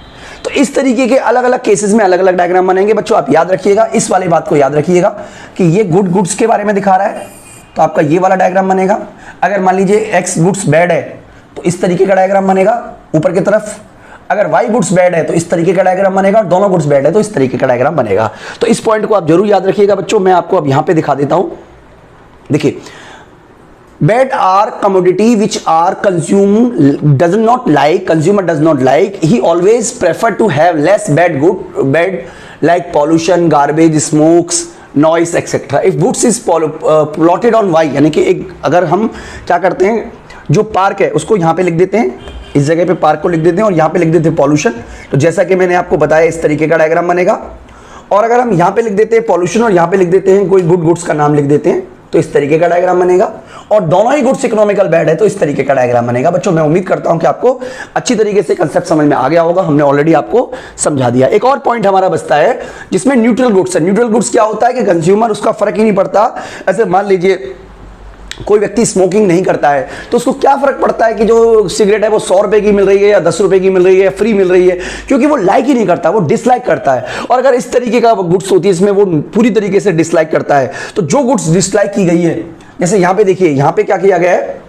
तो इस तरीके के अलग अलग केसेस में अलग अलग डायग्राम बनेंगे बच्चों। आप याद रखिएगा, इस वाली बात को याद रखिएगा कि ये गुड गुड्स के बारे में दिखा रहा है, तो आपका ये वाला डायग्राम बनेगा। अगर मान लीजिए एक्स गुड्स बैड है तो इस तरीके का डायग्राम बनेगा ऊपर की तरफ, अगर वाई गुड्स बैड है तो इस तरीके का डायग्राम बनेगा, और दोनों गुड्स बैड है तो इस तरीके का डायग्राम बनेगा। तो इस पॉइंट को आप जरूर याद रखिएगा बच्चों। मैं आपको अब यहां पे दिखा देता हूं, देखिए, bad are commodity which are consumed consumer does not like, he always prefer to have less bad like pollution, garbage, smokes, noise etc. if goods is plotted on y, यानी कि एक, अगर हम क्या करते हैं, जो पार्क है उसको यहाँ पे लिख देते हैं, इस जगह पे पार्क को लिख देते हैं और यहाँ पे लिख देते हैं पॉल्यूशन, तो जैसा कि मैंने आपको बताया इस तरीके का डायग्राम बनेगा। और अगर हम यहाँ पे लिख देते हैं पॉल्यूशन और यहाँ पे लिख देते हैं कोई गुड्स का नाम लिख देते हैं, तो इस तरीके का डायग्राम बनेगा, और दोनों ही गुड्स इकोनॉमिकल बैड है तो इस तरीके का डायग्राम बनेगा। बच्चों मैं उम्मीद करता हूं कि आपको अच्छी तरीके से कंसेप्ट समझ में आ गया होगा, हमने ऑलरेडी आपको समझा दिया। एक और पॉइंट हमारा बचता है जिसमें न्यूट्रल गुड्स है। न्यूट्रल गुड्स क्या होता है कि कंज्यूमर उसका फर्क ही नहीं पड़ता। ऐसे मान लीजिए कोई व्यक्ति स्मोकिंग नहीं करता है तो उसको क्या फर्क पड़ता है कि जो सिगरेट है वो 100 रुपए की मिल रही है या 10 रुपए की मिल रही है या फ्री मिल रही है, क्योंकि वो लाइक ही नहीं करता, वो डिसलाइक करता है। और अगर इस तरीके का गुड्स होती है इसमें वो पूरी तरीके से डिसलाइक करता है, तो जो गुड्स डिसलाइक की गई है, जैसे यहां पे देखिए यहां पे क्या किया गया है,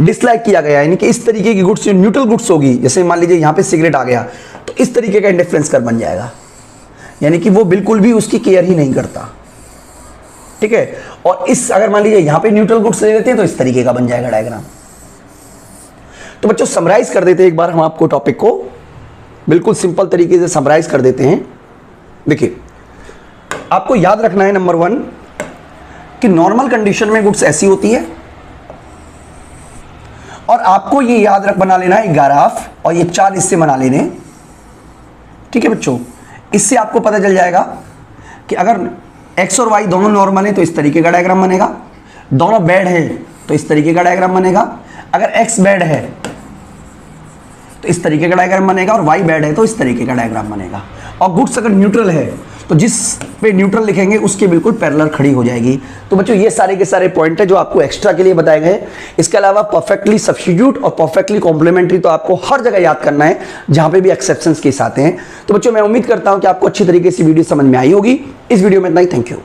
डिसलाइक किया गया है, यानी कि इस तरीके की गुड्स न्यूट्रल गुड्स होगी। जैसे मान लीजिए यहां पे सिगरेट आ गया तो इस तरीके का इंडिफरेंस कर्व बन जाएगा, यानी कि वो बिल्कुल भी उसकी केयर ही नहीं करता, ठीक है। और इस अगर मान लीजिए यहां पे न्यूट्रल गुड्स ले लेते हैं तो इस तरीके का बन जाएगा डायग्राम। तो बच्चों समराइज कर देते हैं एक बार हम आपको टॉपिक को, बिल्कुल सिंपल तरीके से समराइज कर देते हैं। देखिए आपको याद रखना है नंबर 1 कि नॉर्मल कंडीशन में गुड्स ऐसी होती है, और आपको ये याद रख बना लेना है ग्राफ, और ये 4 हिस्से बना लेने, ठीक है बच्चों। इससे आपको पता चल जाएगा कि अगर x और y दोनों नॉर्मल है तो इस तरीके का डायग्राम बनेगा, दोनों बैड है तो इस तरीके का डायग्राम बनेगा, अगर x बैड है तो इस तरीके का डायग्राम बनेगा, और y बैड है तो इस तरीके का डायग्राम बनेगा। और गुड्स अगर न्यूट्रल है तो जिस पे न्यूट्रल लिखेंगे उसके बिल्कुल पैरेलल खड़ी हो जाएगी। तो बच्चों ये सारे के सारे पॉइंट है जो आपको एक्स्ट्रा के लिए बताए गए। इसके अलावा परफेक्टली सब्स्टिट्यूट और परफेक्टली कॉम्प्लीमेंट्री तो आपको हर जगह याद करना है जहां पे भी एक्सेप्शंस केस आते हैं। तो बच्चों मैं उम्मीद करता हूं कि आपको अच्छी तरीके से वीडियो समझ में आई होगी। इस वीडियो में इतना ही, थैंक यू।